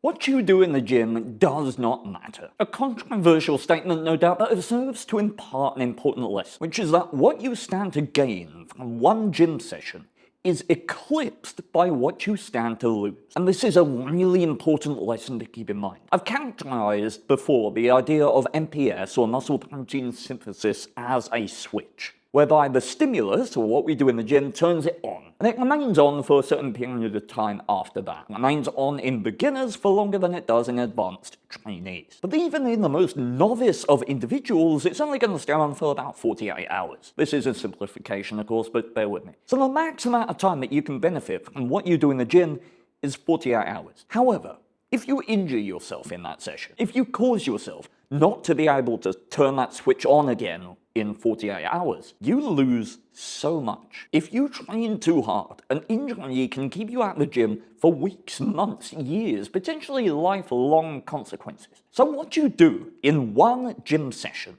What you do in the gym does not matter. A controversial statement, no doubt, but it serves to impart an important lesson, which is that what you stand to gain from one gym session is eclipsed by what you stand to lose. And this is a really important lesson to keep in mind. I've characterized before the idea of MPS, or muscle protein synthesis, as a switch, whereby the stimulus, or what we do in the gym, turns it on. And it remains on for a certain period of time after that. It remains on in beginners for longer than it does in advanced trainees. But even in the most novice of individuals, it's only going to stay on for about 48 hours. This is a simplification, of course, but bear with me. So the max amount of time that you can benefit from what you do in the gym is 48 hours. However, if you injure yourself in that session, if you cause yourself not to be able to turn that switch on again in 48 hours, you lose so much. If you train too hard, an injury can keep you out of the gym for weeks, months, years, potentially lifelong consequences. So what you do in one gym session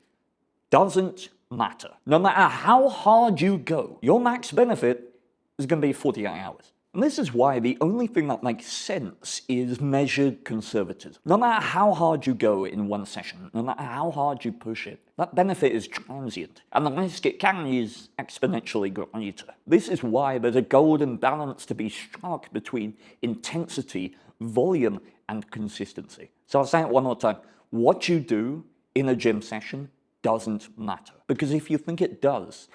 doesn't matter. No matter how hard you go, your max benefit is going to be 48 hours. And this is why the only thing that makes sense is measured conservatism. No matter how hard you go in one session, no matter how hard you push it, that benefit is transient, and the risk it carries is exponentially greater. This is why there's a golden balance to be struck between intensity, volume, and consistency. So I'll say it one more time. What you do in a gym session doesn't matter. Because if you think it does,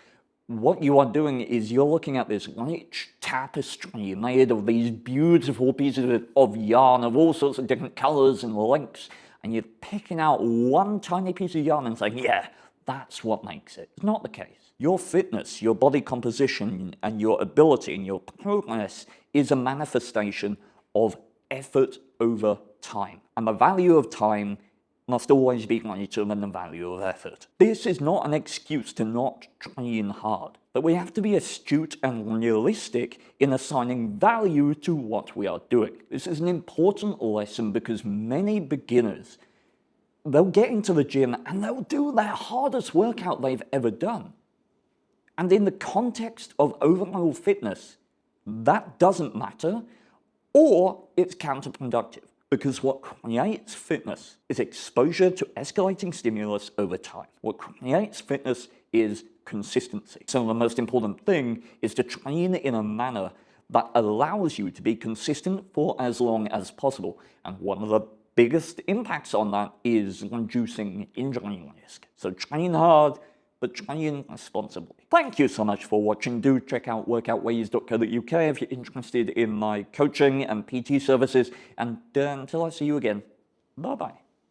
what you are doing is you're looking at this rich tapestry made of these beautiful pieces of yarn of all sorts of different colors and lengths, and you're picking out one tiny piece of yarn and saying, yeah, that's what makes it. It's not the case. Your fitness, your body composition, and your ability and your progress is a manifestation of effort over time. And the value of time must always be greater than the value of effort. This is not an excuse to not train hard, but we have to be astute and realistic in assigning value to what we are doing. This is an important lesson because many beginners, they'll get into the gym and they'll do their hardest workout they've ever done. And in the context of overall fitness, that doesn't matter, or it's counterproductive. Because what creates fitness is exposure to escalating stimulus over time. What creates fitness is consistency. So the most important thing is to train in a manner that allows you to be consistent for as long as possible. And one of the biggest impacts on that is reducing injury risk. So train hard, but train responsibly. Thank you so much for watching. Do check out workoutways.co.uk if you're interested in my coaching and PT services. And until I see you again, bye-bye.